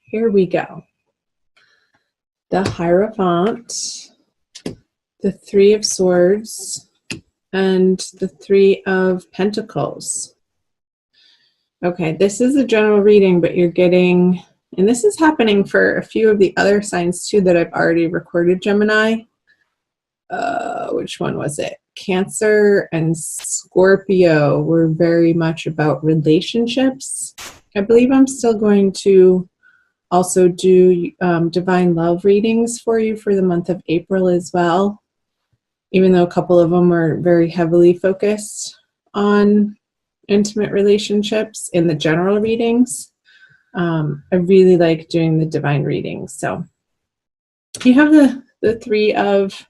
here we go. The Hierophant, the Three of Swords, and the Three of Pentacles. Okay, this is a general reading, but you're getting, and this is happening for a few of the other signs too that I've already recorded, Gemini. Which one was it? Cancer and Scorpio were very much about relationships. I believe I'm still going to also do divine love readings for you for the month of April as well, even though a couple of them are very heavily focused on intimate relationships in the general readings. I really like doing the divine readings. So you have the Three of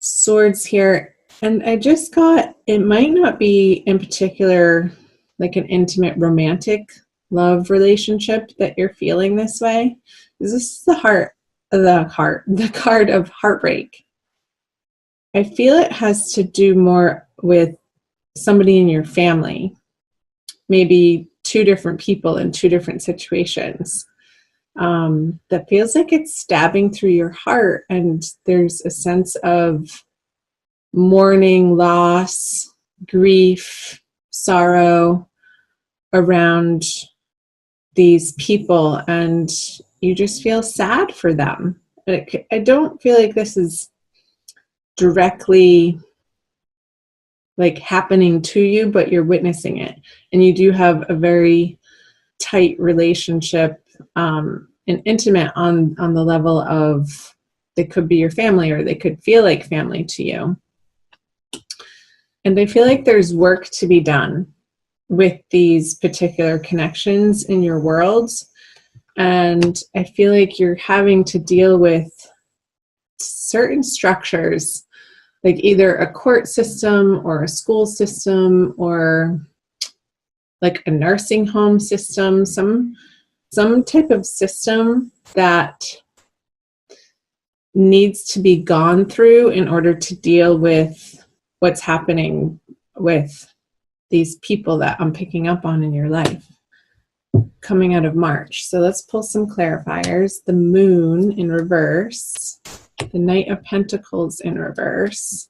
Swords here, and I just got, it might not be in particular like an intimate romantic love relationship that you're feeling this way. This is the card of heartbreak. I feel it has to do more with somebody in your family, maybe two different people in two different situations. That feels like it's stabbing through your heart, and there's a sense of mourning, loss, grief, sorrow around these people, and you just feel sad for them. I don't feel like this is directly like happening to you, but you're witnessing it, and you do have a very tight relationship and intimate on the level of, they could be your family or they could feel like family to you. And I feel like there's work to be done with these particular connections in your worlds, and I feel like you're having to deal with certain structures, like either a court system or a school system or like a nursing home system, some type of system that needs to be gone through in order to deal with what's happening with these people that I'm picking up on in your life coming out of March. So let's pull some clarifiers. The Moon in reverse, the Knight of Pentacles in reverse,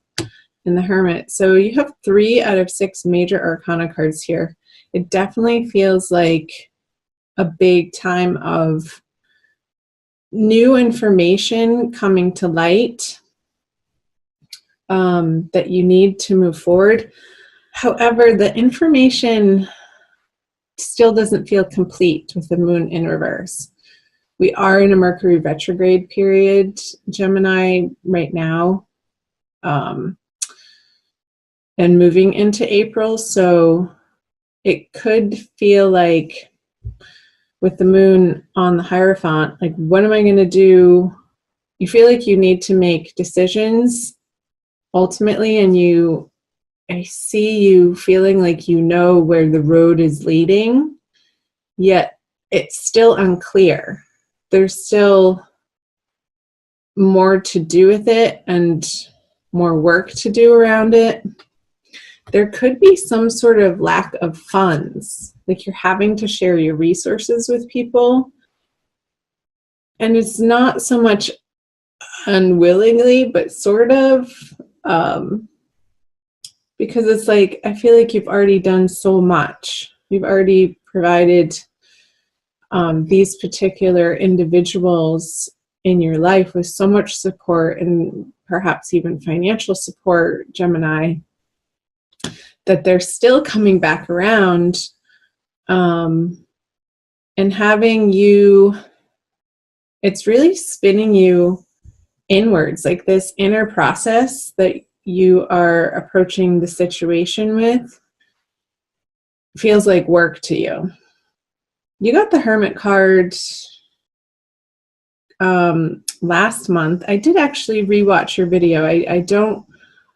and the Hermit. So you have 3 out of 6 major arcana cards here. It definitely feels like a big time of new information coming to light that you need to move forward. However, the information still doesn't feel complete with the Moon in reverse. We are in a Mercury retrograde period, Gemini, right now, and moving into April. So it could feel like with the Moon on the Hierophant, like, what am I going to do? You feel like you need to make decisions ultimately, and I see you feeling like you know where the road is leading, yet it's still unclear. There's still more to do with it and more work to do around it. There could be some sort of lack of funds, like you're having to share your resources with people. And it's not so much unwillingly, but sort of, because it's like, I feel like you've already done so much. You've already provided these particular individuals in your life with so much support, and perhaps even financial support, Gemini, that they're still coming back around, and having you, it's really spinning you inwards, like this inner process that you are approaching the situation with feels like work to you. You got the Hermit card last month. I did actually rewatch your video. I don't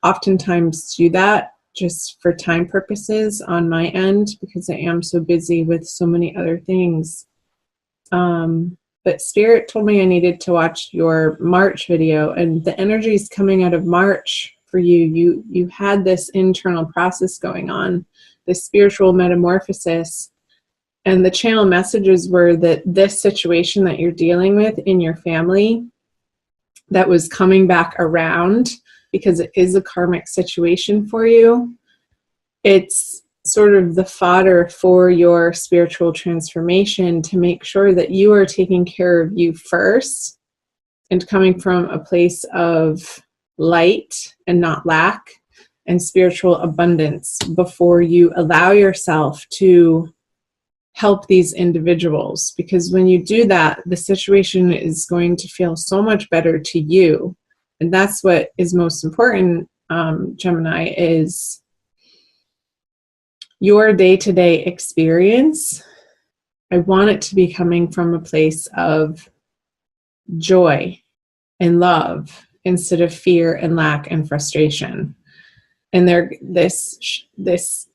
oftentimes do that just for time purposes on my end, because I am so busy with so many other things. But Spirit told me I needed to watch your March video, and the energies coming out of March for you, you had this internal process going on, this spiritual metamorphosis And the channel messages were that this situation that you're dealing with in your family that was coming back around, because it is a karmic situation for you, it's sort of the fodder for your spiritual transformation to make sure that you are taking care of you first and coming from a place of light and not lack and spiritual abundance before you allow yourself to help these individuals. Because when you do that, the situation is going to feel so much better to you. And that's what is most important, Gemini, is your day-to-day experience. I want it to be coming from a place of joy and love instead of fear and lack and frustration. And this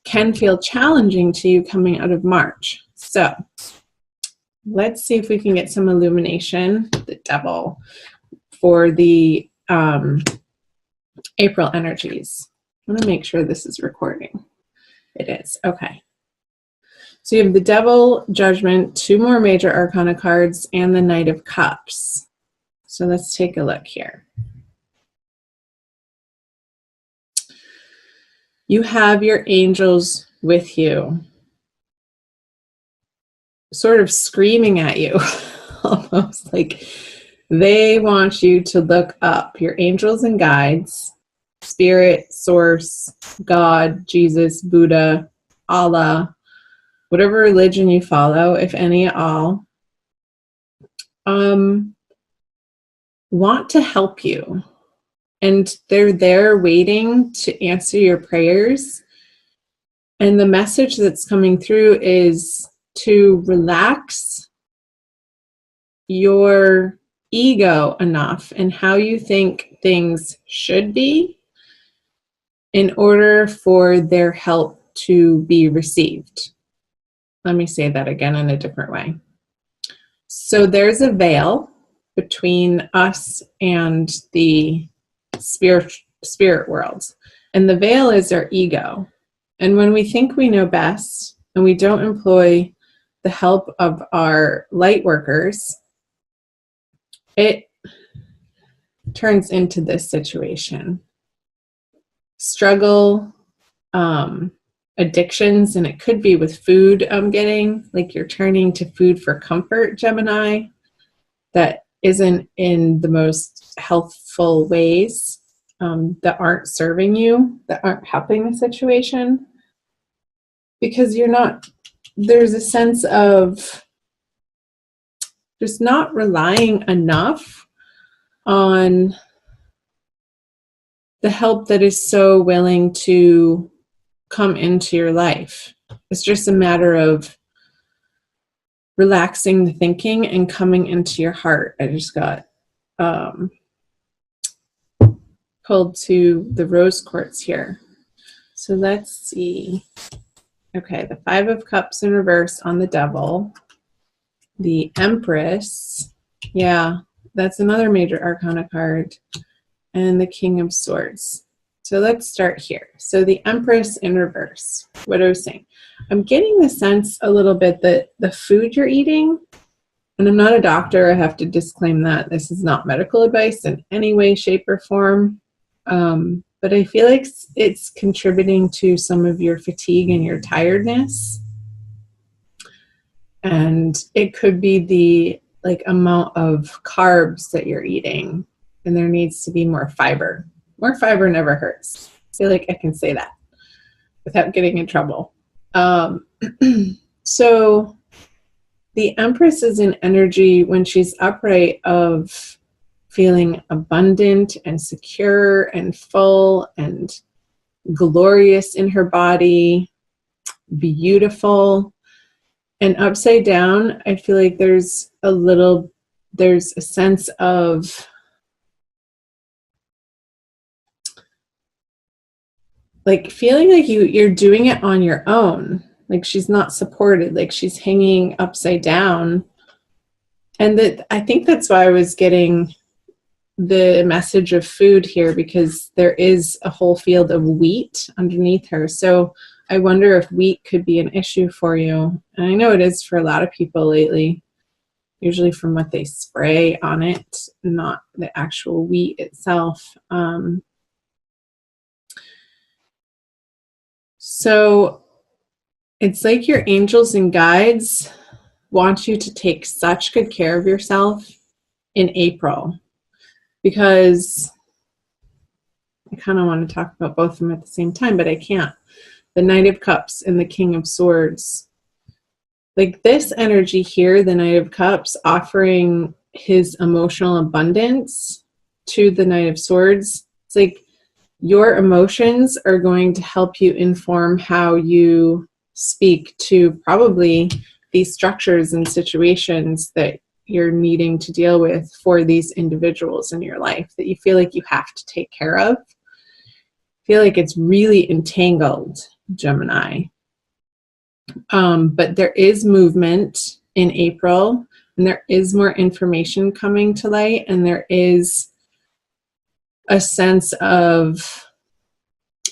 can feel challenging to you coming out of March. So let's see if we can get some illumination, the devil, for the April energies. I'm going to make sure this is recording. It is. Okay. So you have the Devil, Judgment, 2 more major arcana cards, and the Knight of Cups. So let's take a look here. You have your angels with you, sort of screaming at you, almost like they want you to look up. Your angels and guides, Spirit, Source, God, Jesus, Buddha, Allah, whatever religion you follow, if any at all, want to help you. And they're there waiting to answer your prayers. And the message that's coming through is to relax your ego enough in how you think things should be in order for their help to be received. Let me say that again in a different way. So there's a veil between us and the spirit world. And the veil is our ego. And when we think we know best and we don't employ the help of our light workers, it turns into this situation. Struggle, addictions, and it could be with food. I'm getting like you're turning to food for comfort, Gemini, that isn't in the most healthful ways, that aren't serving you, that aren't helping the situation, because you're not, there's a sense of just not relying enough on the help that is so willing to come into your life. It's just a matter of relaxing the thinking and coming into your heart. I just got pulled to the rose quartz here. So let's see. Okay, the 5 of Cups in reverse on the Devil. The Empress. Yeah, that's another major arcana card. And the King of Swords. So let's start here. So the Empress in reverse. What I was saying. I'm getting the sense a little bit that the food you're eating, and I'm not a doctor, I have to disclaim that. This is not medical advice in any way, shape, or form. But I feel like it's contributing to some of your fatigue and your tiredness. And it could be the amount of carbs that you're eating. And there needs to be more fiber. More fiber never hurts. I feel like I can say that without getting in trouble. So the Empress is an energy when she's upright of feeling abundant and secure and full and glorious in her body, beautiful. And upside down, I feel like there's a sense of like feeling like you're doing it on your own. Like she's not supported, like she's hanging upside down. And I think that's why I was getting the message of food here, because there is a whole field of wheat underneath her. So I wonder if wheat could be an issue for you. And I know it is for a lot of people lately, usually from what they spray on it, not the actual wheat itself. So it's like your angels and guides want you to take such good care of yourself in April, because I kind of want to talk about both of them at the same time, but I can't. The Knight of Cups and the King of Swords. Like this energy here, the Knight of Cups, offering his emotional abundance to the Knight of Swords. It's like your emotions are going to help you inform how you speak to probably these structures and situations that you're needing to deal with for these individuals in your life that you feel like you have to take care of. I feel like it's really entangled, Gemini. But there is movement in April, and there is more information coming to light, and there is a sense of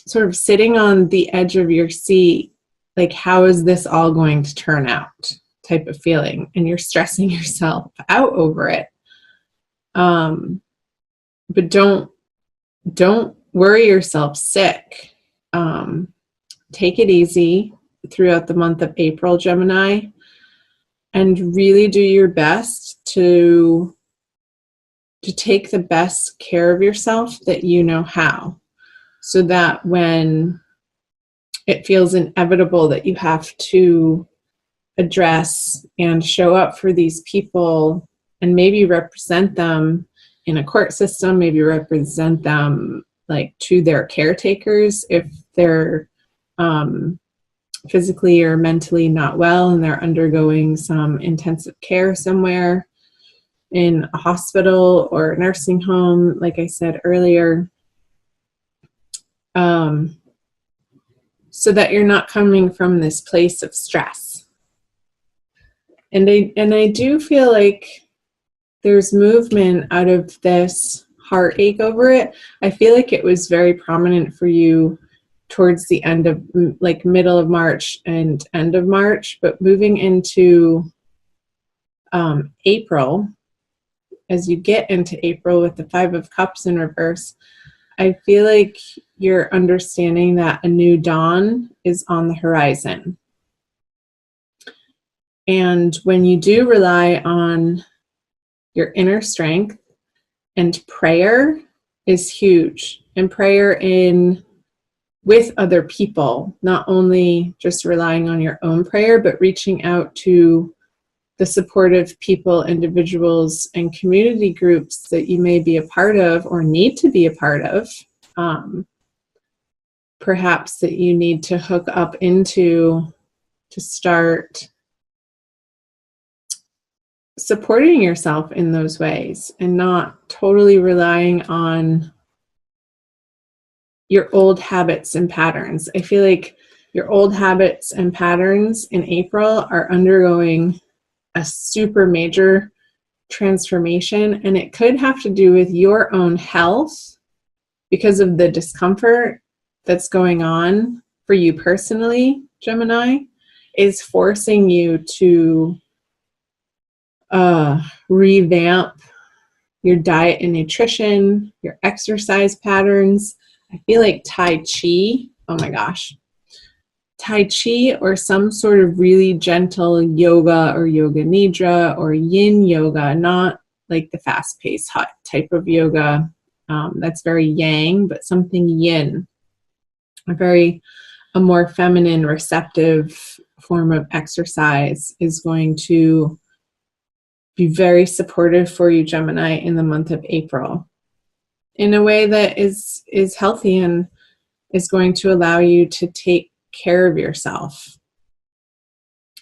sort of sitting on the edge of your seat, like, how is this all going to turn out type of feeling, and you're stressing yourself out over it. But don't worry yourself sick. Take it easy throughout the month of April, Gemini, and really do your best to take the best care of yourself that you know how, so that when it feels inevitable that you have to address and show up for these people and maybe represent them in a court system, maybe represent them like to their caretakers if they're physically or mentally not well and they're undergoing some intensive care somewhere in a hospital or a nursing home, like I said earlier, so that you're not coming from this place of stress. And I do feel like there's movement out of this heartache over it. I feel like it was very prominent for you towards the end of, like, middle of March and end of March, but moving into April, as you get into April with the Five of Cups in reverse, I feel like you're understanding that a new dawn is on the horizon. And when you do rely on your inner strength, and prayer is huge, and prayer in with other people, not only just relying on your own prayer, but reaching out to the supportive people, individuals, and community groups that you may be a part of or need to be a part of. Perhaps that you need to hook up into to start supporting yourself in those ways and not totally relying on your old habits and patterns. I feel like your old habits and patterns in April are undergoing a super major transformation, and it could have to do with your own health because of the discomfort that's going on for you personally. Gemini is forcing you to revamp your diet and nutrition, your exercise patterns. I feel like Tai Chi, oh my gosh, Tai Chi or some sort of really gentle yoga or yoga nidra or yin yoga, not like the fast-paced hot type of yoga that's very yang, but something yin, a more feminine, receptive form of exercise is going to be very supportive for you, Gemini, in the month of April, in a way that is healthy and is going to allow you to take care of yourself.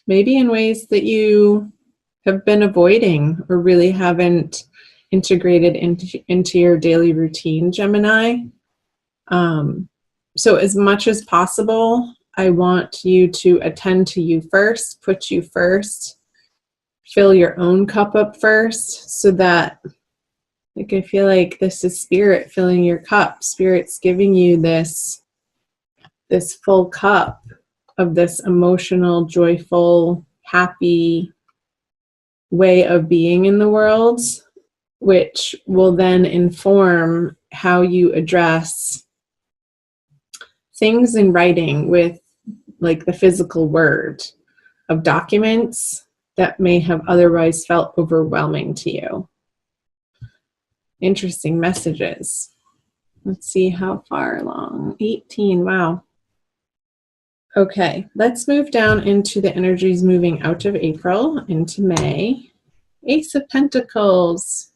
Maybe in ways that you have been avoiding or really haven't integrated into your daily routine, Gemini. So as much as possible, I want you to attend to you first, put you first, fill your own cup up first, so that, like, I feel like this is spirit filling your cup. Spirit's giving you this full cup of this emotional, joyful, happy way of being in the world, which will then inform how you address things in writing with like the physical word of documents that may have otherwise felt overwhelming to you. Interesting messages. Let's see how far along. 18, wow. Okay, let's move down into the energies moving out of April into May. Ace of Pentacles.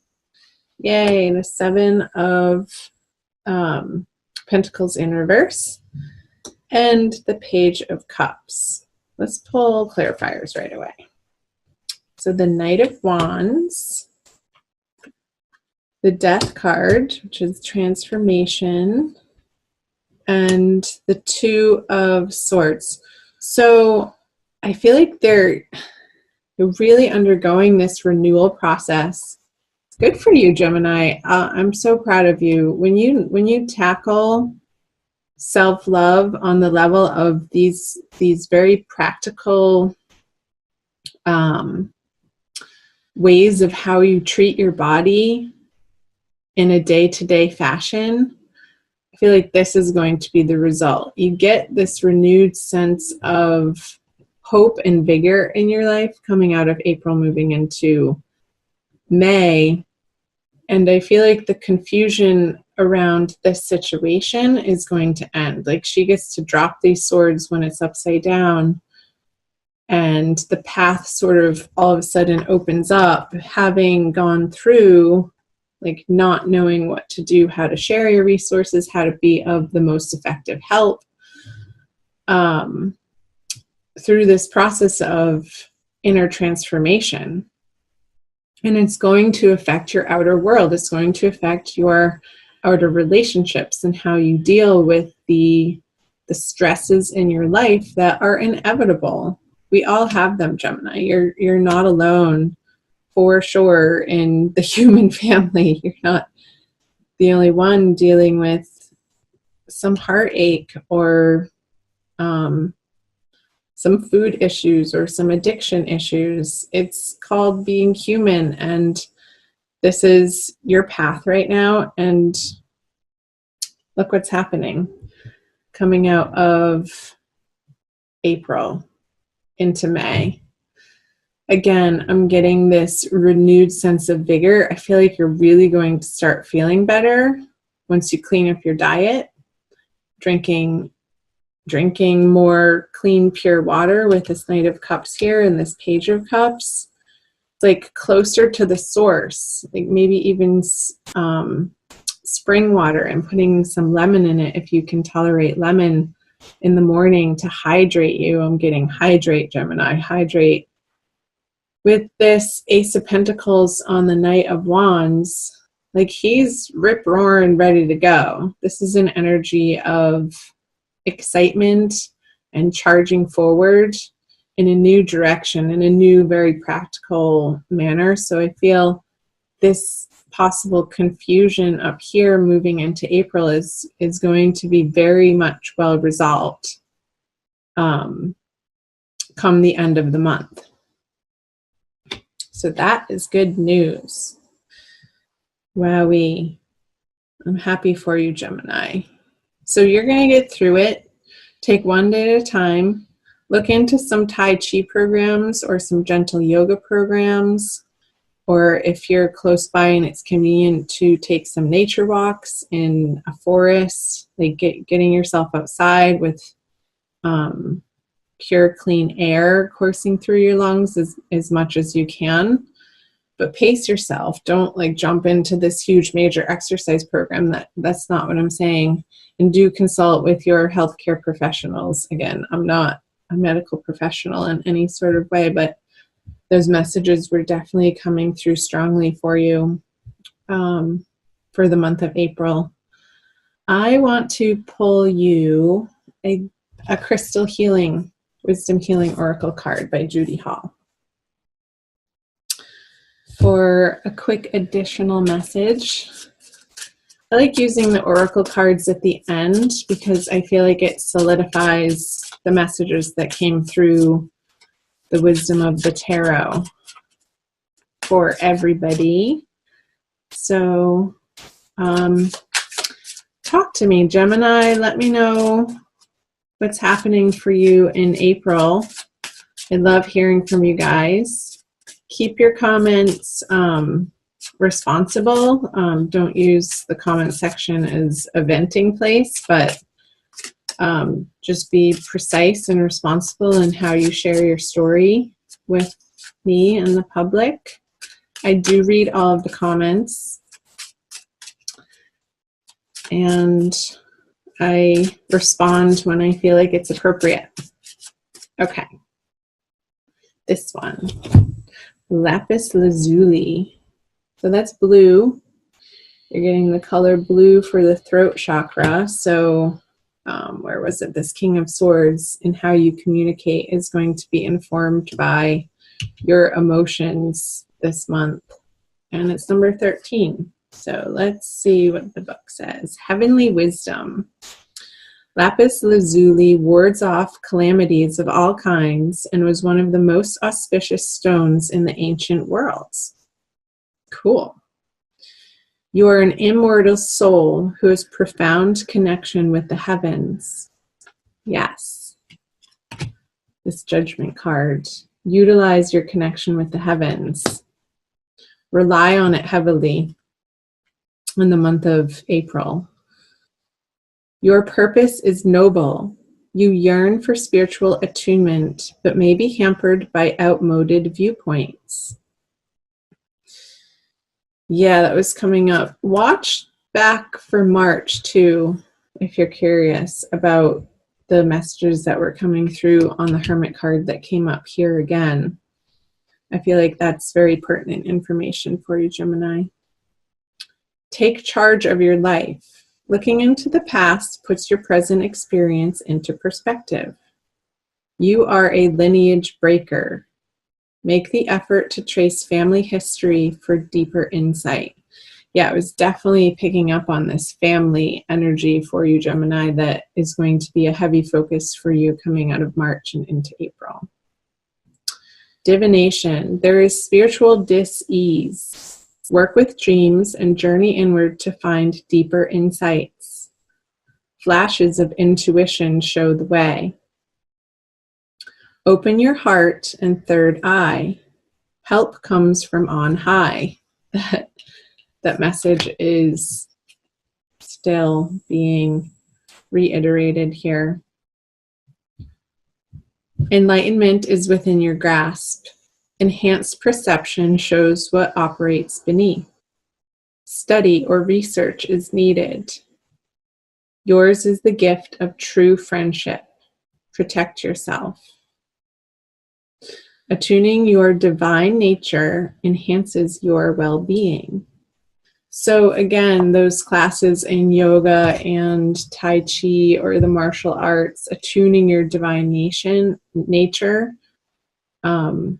Yay, the Seven of Pentacles in reverse. And the Page of Cups. Let's pull clarifiers right away. So the Knight of Wands, the Death card, which is transformation, and the Two of Swords. So I feel like they're really undergoing this renewal process. Good for you, Gemini. I'm so proud of you. When you tackle self-love on the level of these very practical ways of how you treat your body in a day-to-day fashion, I feel like this is going to be the result. You get this renewed sense of hope and vigor in your life coming out of April, moving into May. And I feel like the confusion around this situation is going to end. Like she gets to drop these swords when it's upside down, and the path sort of all of a sudden opens up, having gone through like not knowing what to do, how to share your resources, how to be of the most effective help through this process of inner transformation. And it's going to affect your outer world. It's going to affect your outer relationships and how you deal with the stresses in your life that are inevitable. We all have them, Gemini. You're not alone for sure in the human family. You're not the only one dealing with some heartache or some food issues or some addiction issues. It's called being human, and this is your path right now. And look what's happening coming out of April into May. Again, I'm getting this renewed sense of vigor. I feel like you're really going to start feeling better once you clean up your diet, drinking more clean, pure water with this Knight of Cups here and this Page of Cups. It's like closer to the source, like maybe even spring water, and putting some lemon in it if you can tolerate lemon in the morning to hydrate you. I'm getting hydrate, Gemini, hydrate. With this Ace of Pentacles on the Knight of Wands, like he's rip-roaring ready to go. This is an energy of excitement and charging forward in a new direction, in a new, very practical manner. So I feel this possible confusion up here moving into April is going to be very much well resolved come the end of the month. So that is good news. Wowee. I'm happy for you, Gemini. So you're going to get through it. Take one day at a time. Look into some Tai Chi programs or some gentle yoga programs. Or if you're close by and it's convenient to take some nature walks in a forest, like getting yourself outside with pure, clean air coursing through your lungs as much as you can. But pace yourself. Don't like jump into this huge major exercise program. That's not what I'm saying. And do consult with your healthcare professionals. Again, I'm not a medical professional in any sort of way, but those messages were definitely coming through strongly for you for the month of April. I want to pull you a crystal healing, wisdom healing oracle card by Judy Hall for a quick additional message. I like using the oracle cards at the end because I feel like it solidifies the messages that came through the wisdom of the tarot for everybody. So talk to me, Gemini. Let me know what's happening for you in April. I love hearing from you guys. Keep your comments responsible. Don't use the comment section as a venting place, but just be precise and responsible in how you share your story with me and the public. I do read all of the comments, and I respond when I feel like it's appropriate. Okay. This one, lapis lazuli. So that's blue. You're getting the color blue for the throat chakra. So where was it? This King of Swords, and how you communicate is going to be informed by your emotions this month. And it's number 13. So let's see what the book says. Heavenly wisdom. Lapis lazuli wards off calamities of all kinds and was one of the most auspicious stones in the ancient worlds. Cool. You are an immortal soul who has profound connection with the heavens. Yes. This judgment card. Utilize your connection with the heavens. Rely on it heavily in the month of April. Your purpose is noble. You yearn for spiritual attunement, but may be hampered by outmoded viewpoints. Yeah, that was coming up. Watch back for March too, if you're curious about the messages that were coming through on the Hermit card that came up here again. I feel like that's very pertinent information for you, Gemini. Take charge of your life. Looking into the past puts your present experience into perspective. You are a lineage breaker. Make the effort to trace family history for deeper insight. Yeah, I was definitely picking up on this family energy for you, Gemini, that is going to be a heavy focus for you coming out of March and into April. Divination. There is spiritual dis-ease. Work with dreams and journey inward to find deeper insights. Flashes of intuition show the way. Open your heart and third eye. Help comes from on high. That message is still being reiterated here. Enlightenment is within your grasp. Enhanced perception shows what operates beneath. Study or research is needed. Yours is the gift of true friendship. Protect yourself. Attuning your divine nature enhances your well-being. So again, those classes in yoga and Tai Chi or the martial arts, attuning your divine nature, I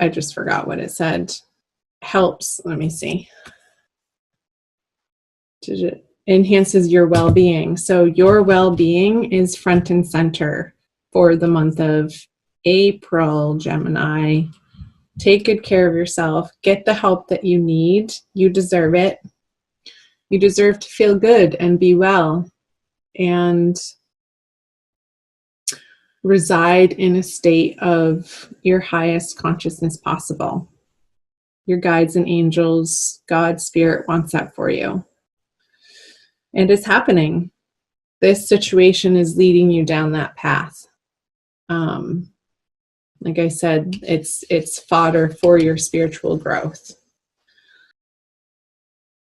just forgot what it said, helps, let me see. It enhances your well-being. So your well-being is front and center for the month of April, Gemini. Take good care of yourself. Get the help that you need. You deserve it. You deserve to feel good and be well and reside in a state of your highest consciousness possible. Your guides and angels, God, Spirit wants that for you. And it's happening. This situation is leading you down that path. Like I said, it's fodder for your spiritual growth.